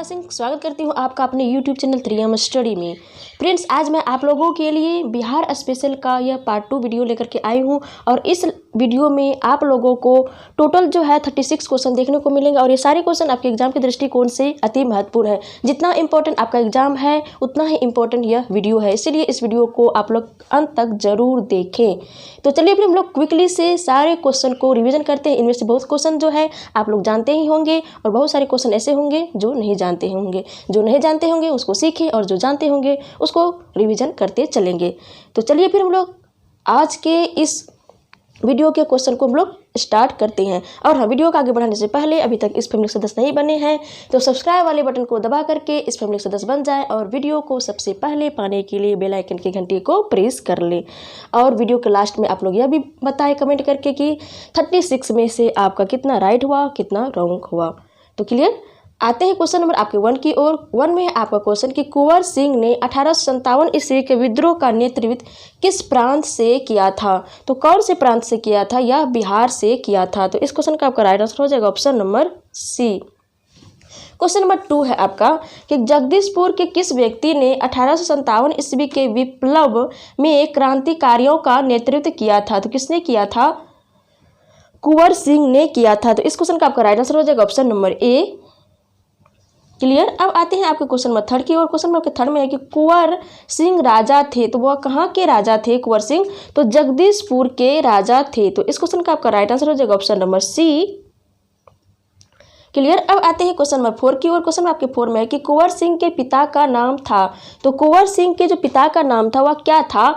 तारा सिंह स्वागत करती हूँ आपका अपने YouTube चैनल 3M स्टडी में। फ्रेंड्स, आज मैं आप लोगों के लिए बिहार स्पेशल का यह पार्ट 2 वीडियो लेकर के आई हूँ और इस वीडियो में आप लोगों को टोटल जो है 36 क्वेश्चन देखने को मिलेंगे और ये सारे क्वेश्चन आपके एग्जाम के दृष्टिकोण से अति महत्वपूर्ण है। जितना इंपॉर्टेंट आपका एग्जाम है उतना ही इंपॉर्टेंट यह वीडियो है, इसलिए इस वीडियो को आप लोग अंत तक जरूर देखें। तो चलिए फिर हम लोग क्विकली से सारे क्वेश्चन को रिविजन करते हैं। इनमें से बहुत क्वेश्चन जो है आप लोग जानते ही होंगे और बहुत सारे क्वेश्चन ऐसे होंगे जो नहीं जानते होंगे। जो नहीं जानते होंगे उसको सीखें और जो जानते होंगे उसको रिवीजन करते चलेंगे। तो चलिए फिर हम लोग आज के इस वीडियो के क्वेश्चन को हम लोग स्टार्ट करते हैं। और हाँ, वीडियो को आगे बढ़ाने से पहले अभी तक इस फैमिली के सदस्य नहीं बने हैं तो सब्सक्राइब वाले बटन को दबा करके इस फैमिली के सदस्य बन जाएं और वीडियो को सबसे पहले पाने के लिए बेल आइकन की घंटी को प्रेस कर लें। और वीडियो के लास्ट में आप लोग यह भी बताएं कमेंट करके कि 36 में से आपका कितना राइट हुआ, कितना रॉन्ग हुआ। तो क्लियर। आते हैं क्वेश्चन नंबर आपके 1 की ओर। 1 में है आपका क्वेश्चन कि कुंवर सिंह ने 1857 ईस्वी के विद्रोह का नेतृत्व किस प्रांत से किया था। तो कौन से प्रांत से किया था? यह बिहार से किया था। तो इस क्वेश्चन का आपका राइट आंसर हो जाएगा option number C. Question number 2 है आपका कि जगदीशपुर के किस व्यक्ति ने 1857 ईस्वी के विप्लव में क्रांतिकारियों का नेतृत्व किया था। तो किसने किया था? कुंवर सिंह ने किया था। तो इस क्वेश्चन का आपका राइट आंसर हो जाएगा ऑप्शन नंबर ए। क्लियर। अब आते हैं आपके क्वेश्चन नंबर 3 की और क्वेश्चन नंबर 3 में है कि कुंवर सिंह राजा थे, तो वह कहाँ के राजा थे कुंवर सिंह? तो जगदीशपुर के राजा थे। तो इस क्वेश्चन का आपका राइट आंसर हो जाएगा ऑप्शन नंबर सी। क्लियर। अब आते हैं क्वेश्चन नंबर 4 की और क्वेश्चन आपके 4 में है कि कुंवर सिंह के पिता का नाम था। तो कुंवर सिंह के जो पिता का नाम था वह क्या था?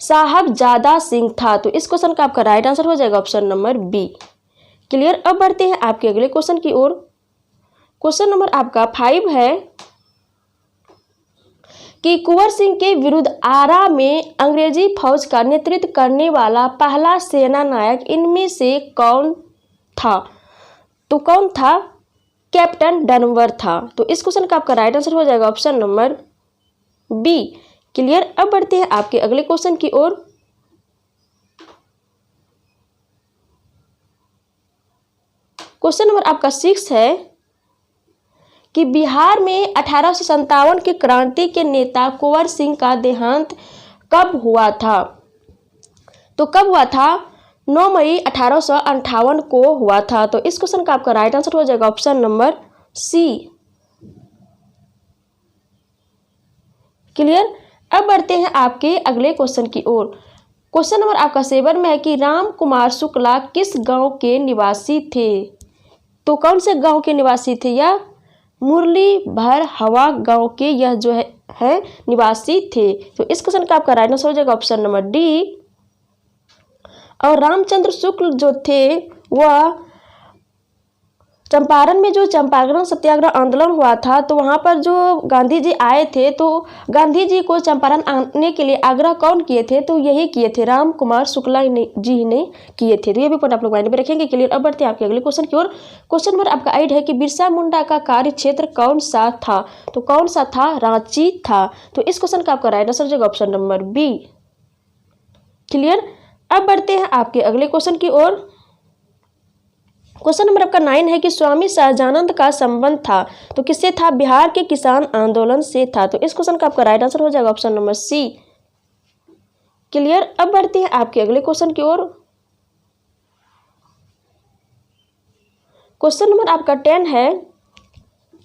साहबजादा सिंह था। तो इस क्वेश्चन का आपका राइट आंसर हो जाएगा ऑप्शन नंबर बी। क्लियर। अब बढ़ते हैं आपके अगले क्वेश्चन की ओर। क्वेश्चन नंबर आपका 5 है कि कुंवर सिंह के विरुद्ध आरा में अंग्रेजी फौज का नेतृत्व करने वाला पहला सेना नायक इनमें से कौन था? तो कौन था? कैप्टन डनवर था। तो इस क्वेश्चन का आपका राइट आंसर हो जाएगा ऑप्शन नंबर बी। क्लियर। अब बढ़ते हैं आपके अगले क्वेश्चन की ओर। क्वेश्चन नंबर आपका 6 है कि बिहार में 1857 के क्रांति के नेता कुंवर सिंह का देहांत कब हुआ था? तो कब हुआ था? 9 मई 1858 को हुआ था। तो इस क्वेश्चन का आपका राइट आंसर हो जाएगा ऑप्शन नंबर सी। क्लियर। अब बढ़ते हैं आपके अगले क्वेश्चन की ओर। क्वेश्चन नंबर आपका 7 में है कि राम कुमार शुक्ला किस गांव के निवासी थे? तो कौन से गांव के निवासी थे? या मुरली भर हवा गांव के यह जो है निवासी थे। तो इस क्वेश्चन का आपका राइट आंसर हो जाएगा ऑप्शन नंबर डी। और रामचंद्र शुक्ल जो थे वह चंपारण में जो चंपारण सत्याग्रह आंदोलन हुआ था तो वहां पर जो गांधी जी आए थे तो गांधी जी को चंपारण आने के लिए आग्रह कौन किए थे? तो यही किए थे, राम कुमार शुक्ला जी ने किए थे। तो ये भी पॉइंट आप लोग माइंड में रखेंगे। क्लियर। अब बढ़ते हैं आपके अगले क्वेश्चन की ओर। क्वेश्चन नंबर आपका 8 है कि बिरसा मुंडा का कार्य क्षेत्र कौन सा था? तो कौन सा था? रांची था। तो इस क्वेश्चन का आपका राइट आंसर हो जाएगा ऑप्शन नंबर बी। क्लियर। अब बढ़ते हैं आपके अगले क्वेश्चन की ओर। क्वेश्चन नंबर आपका 9 है कि स्वामी सहजानंद का संबंध था तो किससे था? बिहार के किसान आंदोलन से था। तो इस क्वेश्चन का आपका राइट आंसर हो जाएगा ऑप्शन नंबर सी। क्लियर। अब बढ़ते हैं आपके अगले क्वेश्चन की ओर। क्वेश्चन नंबर आपका 10 है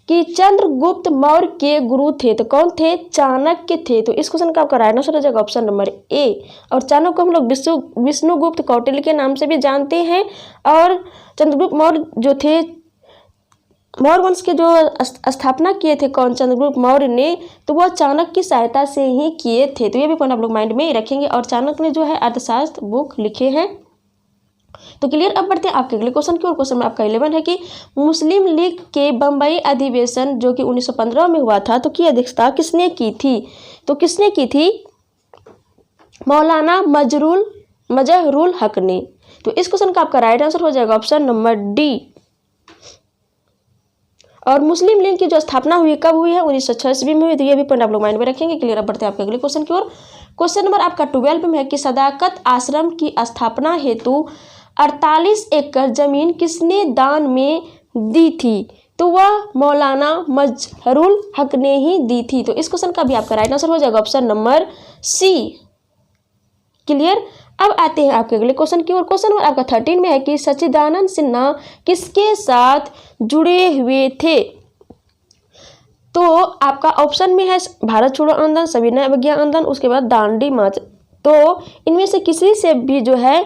कि चंद्रगुप्त मौर्य के गुरु थे तो कौन थे? चाणक्य थे। तो इस क्वेश्चन का आपका राइट आंसर हो जाएगा ऑप्शन नंबर ए। और चाणक्य को हम लोग विष्णुगुप्त कौटिल्य के नाम से भी जानते हैं। और चंद्रगुप्त मौर्य जो थे, मौर्य वंश के जो स्थापना किए थे कौन? चंद्रगुप्त मौर्य ने, तो वह चाणक्य की सहायता से ही किए थे। तो ये भी पॉइंट आप लोग माइंड में रखेंगे। और चाणक्य ने जो है अर्थशास्त्र बुक लिखे हैं। तो क्लियर। अब बढ़ते हैं आपके अगले क्वेश्चन की ओर। क्वेश्चन में आपका 11 है कि मुस्लिम लीग के बम्बई अधिवेशन जो कि 1915 में हुआ था तो की अध्यक्षता किसने की थी? तो किसने की थी? मौलाना मजहरुल हक ने। तो इस क्वेश्चन का आपका राइट आंसर हो जाएगा ऑप्शन नंबर डी। और मुस्लिम लीग की जो स्थापना हुई कब हुई है? 1906 में हुई। तो ये भी पॉइंट आप लोग माइंड में रखेंगे। क्लियर। अब बढ़ते हैं आपके अगले क्वेश्चन की ओर। क्वेश्चन नंबर आपका 12 में है कि सदाकत आश्रम की स्थापना हेतु 48 एकड़ जमीन किसने दान में दी थी? तो वह मौलाना मजहरुल हक ने ही दी थी। तो इस क्वेश्चन का भी आपका राइट आंसर हो जाएगा ऑप्शन नंबर सी। क्लियर। अब आते हैं आपके अगले क्वेश्चन की ओर। क्वेश्चन नंबर आपका 13 में है कि सच्चिदानंद सिन्हा किसके साथ जुड़े हुए थे। तो आपका ऑप्शन में है भारत छोड़ो आंदोलन, सविनय अवज्ञा आंदोलन, उसके बाद दांडी मार्च। तो इनमें से किसी से भी जो है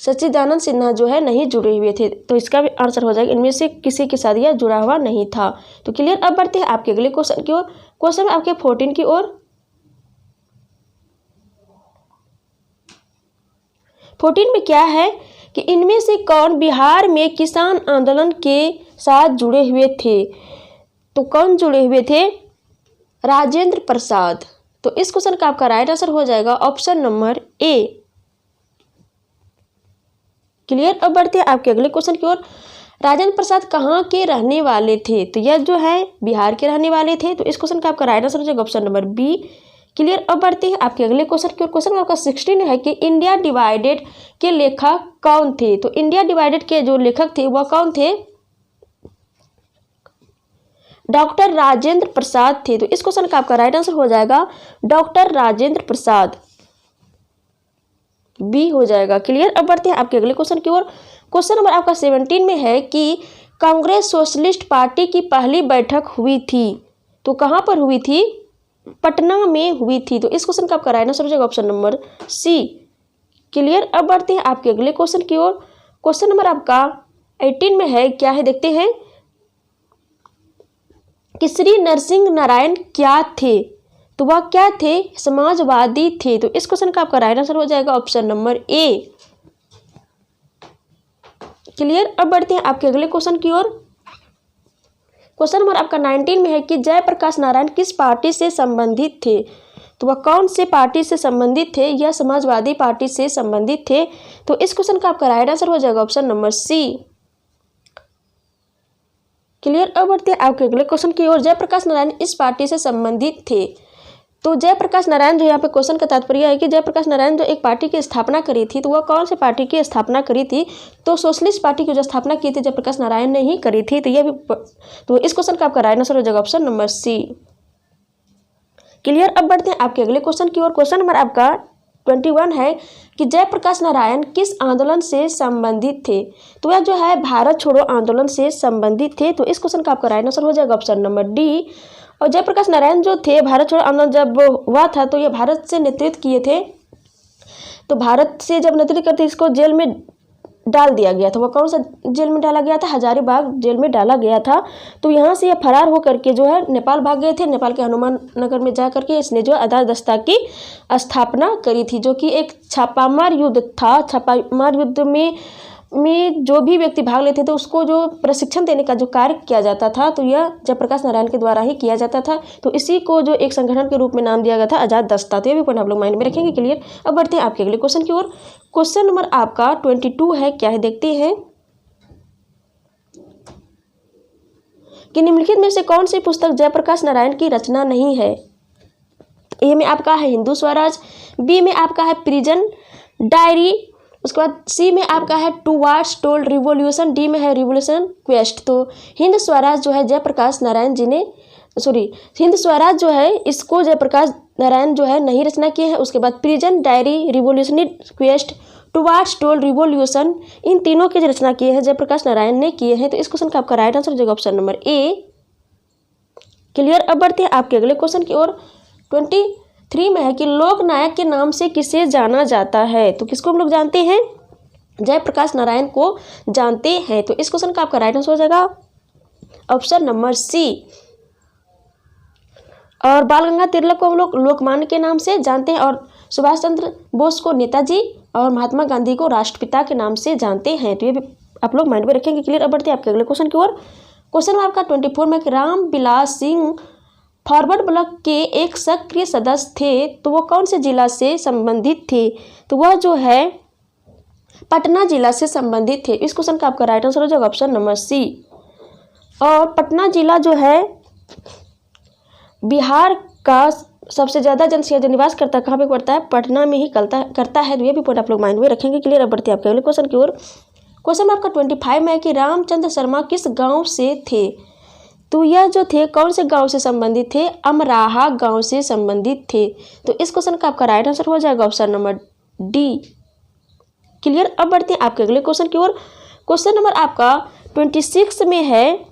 सच्चिदानंद सिन्हा जो है नहीं जुड़े हुए थे। तो इसका भी आंसर हो जाएगा इनमें से किसी के साथ यह जुड़ा हुआ नहीं था। तो क्लियर। अब बढ़ते हैं आपके अगले क्वेश्चन की ओर। क्वेश्चन आपके 14 की ओर। 14 में क्या है कि इनमें से कौन बिहार में किसान आंदोलन के साथ जुड़े हुए थे। तो कौन जुड़े हुए थे, राजेंद्र प्रसाद। तो इस क्वेश्चन का आपका राइट आंसर हो जाएगा ऑप्शन नंबर ए। क्लियर। अब बढ़ते हैं आपके अगले क्वेश्चन की ओर। राजेंद्र प्रसाद कहाँ के रहने वाले थे। तो यह जो है बिहार के रहने वाले थे। तो इस क्वेश्चन का आपका राइट आंसर हो जाएगा ऑप्शन नंबर बी। क्लियर। अब बढ़ते हैं आपके अगले क्वेश्चन की ओर। क्वेश्चन आपका 16 है कि इंडिया डिवाइडेड के लेखक कौन थे। तो इंडिया डिवाइडेड के जो लेखक थे वह कौन थे, डॉक्टर राजेंद्र प्रसाद थे। तो इस क्वेश्चन का आपका राइट आंसर हो जाएगा डॉक्टर राजेंद्र प्रसाद, बी हो जाएगा। क्लियर। अब बढ़ते हैं आपके अगले क्वेश्चन की ओर। क्वेश्चन नंबर आपका 17 में है कि कांग्रेस सोशलिस्ट पार्टी की पहली बैठक हुई थी। तो कहाँ पर हुई थी, पटना में हुई थी। तो इस क्वेश्चन का आपका राइट आंसर हो जाएगा ऑप्शन नंबर सी। क्लियर। अब बढ़ते हैं आपके अगले क्वेश्चन की ओर। क्वेश्चन नंबर आपका 18 में है, क्या है देखते हैं कि श्री नरसिंह नारायण क्या थे। तो वह क्या थे, समाजवादी थे। तो इस क्वेश्चन का आपका राइट आंसर हो जाएगा ऑप्शन नंबर ए। क्लियर। अब बढ़ते हैं आपके अगले क्वेश्चन की ओर। क्वेश्चन नंबर आपका 19 में है कि जयप्रकाश नारायण किस पार्टी से संबंधित थे। तो वह कौन से पार्टी से संबंधित थे, यह समाजवादी पार्टी से संबंधित थे। तो इस क्वेश्चन का आपका राइट आंसर हो जाएगा ऑप्शन नंबर सी। क्लियर। अब बढ़ते हैं आपके अगले क्वेश्चन की ओर। जयप्रकाश नारायण इस पार्टी से संबंधित थे। तो जयप्रकाश नारायण जो यहाँ पे क्वेश्चन का तात्पर्य है कि जयप्रकाश नारायण जो एक पार्टी की स्थापना करी थी, तो वह कौन से पार्टी की स्थापना करी थी। तो सोशलिस्ट पार्टी की जो स्थापना की थी जयप्रकाश नारायण ने ही करी थी। तो यह भी, तो इस क्वेश्चन का आपका राइट आंसर हो जाएगा ऑप्शन नंबर सी। क्लियर। अब बढ़ते हैं आपके अगले क्वेश्चन की ओर। क्वेश्चन नंबर आपका 21 है कि जयप्रकाश नारायण किस आंदोलन से संबंधित थे। तो यह जो है भारत छोड़ो आंदोलन से संबंधित थे। तो इस क्वेश्चन का आपका राइट आंसर हो जाएगा ऑप्शन नंबर डी। और जयप्रकाश नारायण जो थे, भारत छोड़ो आंदोलन जब हुआ था तो ये भारत से नेतृत्व किए थे। तो भारत से जब नेतृत्व करते इसको जेल में डाल दिया गया था। वह कौन सा जेल में डाला गया था, हजारीबाग जेल में डाला गया था। तो यहाँ से ये फरार होकर के जो है नेपाल भाग गए थे। नेपाल के हनुमान नगर में जा करके इसने जो आज़ाद दस्ता की स्थापना करी थी, जो कि एक छापामार युद्ध था। छापामार युद्ध में जो भी व्यक्ति भाग लेते थे उसको जो प्रशिक्षण देने का जो कार्य किया जाता था, तो यह जयप्रकाश नारायण के द्वारा ही किया जाता था। तो इसी को जो एक संगठन के रूप में नाम दिया गया था आज़ाद दस्ता। तो ये भी पॉइंट आप लोग माइंड में रखेंगे। क्लियर। अब बढ़ते हैं आपके अगले क्वेश्चन की ओर। क्वेश्चन नंबर आपका 22 है, क्या है देखते हैं कि निम्नलिखित में से कौन सी पुस्तक जयप्रकाश नारायण की रचना नहीं है। ए में आपका है हिंदू स्वराज, बी में आपका है प्रिजन डायरी, उसके बाद सी में आपका है टुवार्ड्स टोल्ड रिवॉल्यूशन, डी में है रिवॉल्यूशन क्वेस्ट। तो हिंद स्वराज जो है जयप्रकाश नारायण जी ने, हिंद स्वराज जो है इसको जयप्रकाश नारायण जो है नहीं रचना किए हैं। उसके बाद prison diary, revolutionary quest, towards told revolution, इन तीनों की रचना किए हैं जयप्रकाश नारायण ने किए हैं। तो इस क्वेश्चन का आपका राइट आंसर हो जाएगा ऑप्शन नंबर ए। क्लियर। अब बढ़ते हैं आपके अगले क्वेश्चन की ओर। 23 में है कि लोक नायक के नाम से किसे जाना जाता है। तो किसको हम लोग जानते हैं, जयप्रकाश नारायण को जानते हैं। तो इस क्वेश्चन का आपका राइट आंसर हो जाएगा ऑप्शन नंबर सी। और बाल गंगाधर तिलक को हम लोग लोकमान्य के नाम से जानते हैं, और सुभाष चंद्र बोस को नेताजी, और महात्मा गांधी को राष्ट्रपिता के नाम से जानते हैं। तो ये भी आप लोग माइंड में रखेंगे। क्लियर। अब बढ़ते हैं आपके अगले क्वेश्चन की ओर। क्वेश्चन में आपका 24 में राम बिलास सिंह फॉरवर्ड ब्लॉक के एक सक्रिय सदस्य थे। तो वो कौन से जिला से संबंधित थे। तो वह जो है पटना जिला से संबंधित थे। इस क्वेश्चन का आपका राइट आंसर हो जाएगा ऑप्शन नंबर सी। और पटना जिला जो है बिहार का सबसे ज़्यादा जनसंख्या जो निवास करता है कहाँ पे पड़ता है, पटना में ही करता है। तो ये भी पॉइंट आप लोग माइंड में रखेंगे। क्लियर। अब बढ़ते हैं आपके अगले क्वेश्चन की ओर। क्वेश्चन आपका 25 में है कि रामचंद्र शर्मा किस गांव से थे। तो यह जो थे कौन से गांव से संबंधित थे? अमराहा गांव से संबंधित थे। तो इस क्वेश्चन का आपका राइट आंसर हो जाएगा ऑप्शन नंबर डी। क्लियर। अब बढ़ते हैं आपके अगले क्वेश्चन की ओर। क्वेश्चन नंबर आपका 26 में है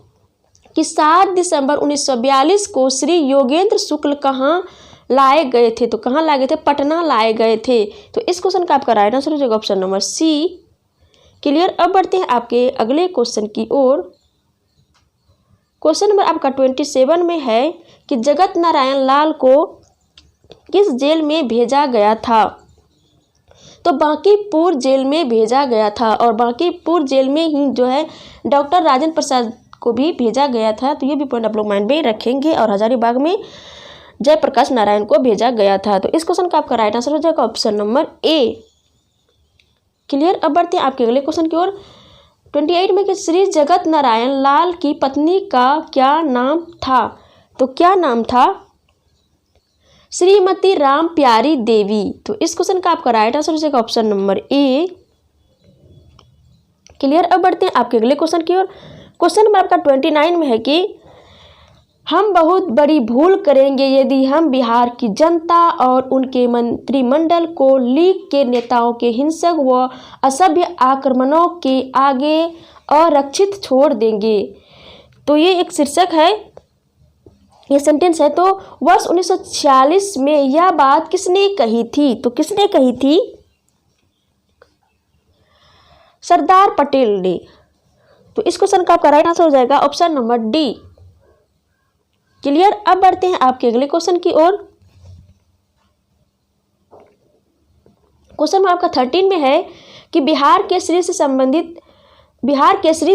कि 7 दिसंबर 1942 को श्री योगेंद्र शुक्ल कहाँ लाए गए थे? तो कहाँ लाए गए थे? पटना लाए गए थे। तो इस क्वेश्चन का आपका राइट आंसर हो जाएगा ऑप्शन नंबर सी। क्लियर। अब बढ़ते हैं आपके अगले क्वेश्चन की ओर। क्वेश्चन नंबर आपका 27 में है कि जगत नारायण लाल को किस जेल में भेजा गया था? तो बांकीपुर जेल में भेजा गया था, और बांकीपुर जेल में ही जो है डॉक्टर राजेंद्र प्रसाद को भी भेजा गया था। तो ये भी पॉइंट आप लोग माइंड में रखेंगे। और हजारीबाग में जयप्रकाश नारायण को भेजा गया था। तो इस क्वेश्चन का आपका राइट आंसर हो जाएगा ऑप्शन नंबर ए। क्लियर। अब बढ़ते हैं आपके अगले क्वेश्चन की ओर। 28 में कि श्री जगत नारायण लाल की पत्नी का क्या नाम था? तो क्या नाम था? श्रीमती राम प्यारी देवी। तो इस क्वेश्चन का आपका राइट आंसर हो जाएगा ऑप्शन नंबर ए। क्लियर। अब बढ़ते हैं आपके अगले क्वेश्चन की ओर। क्वेश्चन नंबर आपका 29 में है कि हम बहुत बड़ी भूल करेंगे यदि हम बिहार की जनता और उनके मंत्रिमंडल को लीग के नेताओं के हिंसक व असभ्य आक्रमणों के आगे अरक्षित छोड़ देंगे। तो ये एक शीर्षक है, ये सेंटेंस है। तो वर्ष 1946 में यह बात किसने कही थी? तो किसने कही थी? सरदार पटेल ने। तो इस क्वेश्चन का आपका राइट आंसर हो जाएगा ऑप्शन नंबर डी। क्लियर। अब बढ़ते हैं आपके अगले क्वेश्चन की ओर। क्वेश्चन में आपका 13 में है कि बिहार केसरी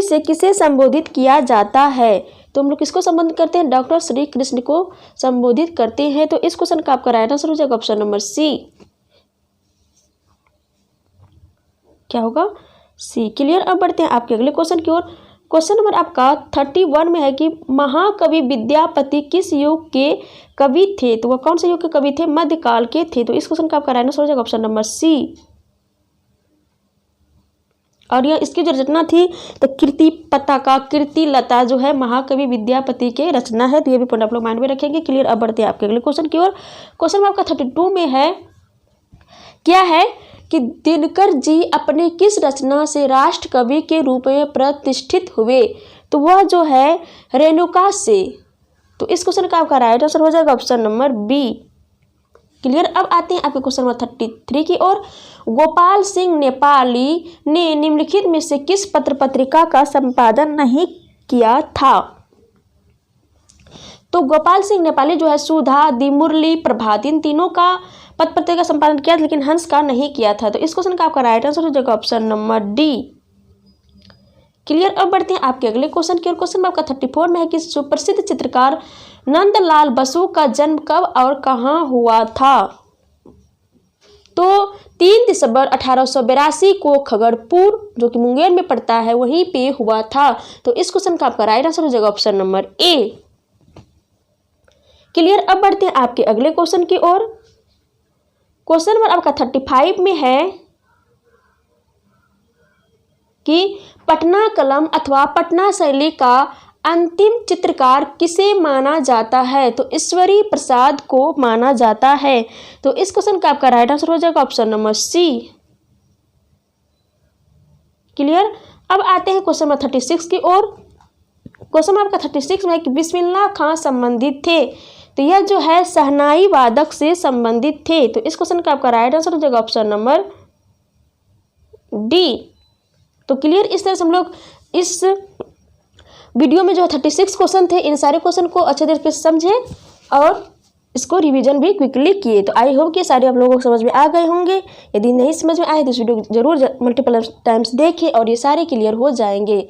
से किसे संबोधित किया जाता है? तो हम लोग किसको संबोधित करते हैं? डॉक्टर श्री कृष्ण को संबोधित करते हैं। तो इस क्वेश्चन का आपका राइट आंसर हो जाएगा ऑप्शन नंबर सी। क्या होगा? सी। क्लियर। अब बढ़ते हैं आपके अगले क्वेश्चन की ओर। क्वेश्चन नंबर आपका 31 में है कि महाकवि विद्यापति किस युग के कवि थे? तो वह कौन से युग के कवि थे? मध्यकाल के थे। तो इस क्वेश्चन का आपका राइट आंसर हो जाएगा ऑप्शन नंबर सी। और यह इसकी जो रचना थी तो कीर्ति पताका, कीर्ति लता जो है महाकवि विद्यापति के रचना है। तो ये भी पॉइंट आप लोग माइंड में रखेंगे। क्लियर। अब बढ़ते हैं आपके अगले क्वेश्चन की ओर। क्वेश्चन में आपका 32 में है, क्या है कि दिनकर जी अपने किस रचना से राष्ट्र कवि के रूप में प्रतिष्ठित हुए? तो वह जो है रेणुका से। तो इस क्वेश्चन का आपका राइट आंसर हो जाएगा ऑप्शन नंबर बी। क्लियर। अब आते हैं आपके क्वेश्चन नंबर 33 की ओर। गोपाल सिंह नेपाली ने निम्नलिखित में से किस पत्र पत्रिका का संपादन नहीं किया था? तो गोपाल सिंह नेपाली जो है सुधा, दी मुरली, प्रभात, इन तीनों का पत्र पत्रिका संपादन किया, लेकिन हंस का नहीं किया था। तो इस क्वेश्चन का आपका राइट आंसर हो जाएगा ऑप्शन नंबर डी। क्लियर। अब बढ़ते हैं आपके अगले क्वेश्चन की ओर। क्वेश्चन आपका 34 में है कि सुप्रसिद्ध चित्रकार नंदलाल बसु का जन्म कब और कहाँ हुआ था? तो 3 दिसंबर 1882 को खगड़पुर जो कि मुंगेर में पड़ता है वहीं पे हुआ था। तो इस क्वेश्चन का आपका राइट आंसर हो जाएगा ऑप्शन नंबर ए। क्लियर। अब बढ़ते हैं आपके अगले क्वेश्चन की ओर। क्वेश्चन नंबर आपका 35 में है कि पटना कलम अथवा पटना शैली का अंतिम चित्रकार किसे माना जाता है? तो ईश्वरी प्रसाद को माना जाता है। तो इस क्वेश्चन का आपका राइट आंसर हो जाएगा ऑप्शन नंबर सी। क्लियर। अब आते हैं क्वेश्चन नंबर 36 की ओर। क्वेश्चन आपका 36 में है कि बिस्मिल्लाह खां संबंधित थे। तो यह जो है शहनाई वादक से संबंधित थे। तो इस क्वेश्चन का आपका राइट आंसर हो जाएगा ऑप्शन नंबर डी। तो क्लियर। इस तरह से हम लोग इस वीडियो में जो 36 क्वेश्चन थे, इन सारे क्वेश्चन को अच्छे तरीके से समझे और इसको रिवीजन भी क्विकली किए। तो आई होप कि सारे आप लोगों को समझ में आ गए होंगे। यदि नहीं समझ में आए तो इस वीडियो जरूर मल्टीपल टाइम्स देखें और ये सारे क्लियर हो जाएंगे।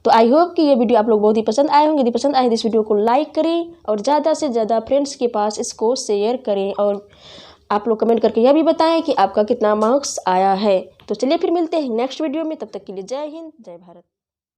तो आई होप कि ये वीडियो आप लोग बहुत ही पसंद आए होंगे। यदि पसंद आए तो इस वीडियो को लाइक करें और ज़्यादा से ज़्यादा फ्रेंड्स के पास इसको शेयर करें। और आप लोग कमेंट करके यह भी बताएं कि आपका कितना मार्क्स आया है। तो चलिए फिर मिलते हैं नेक्स्ट वीडियो में। तब तक के लिए जय हिंद, जय भारत।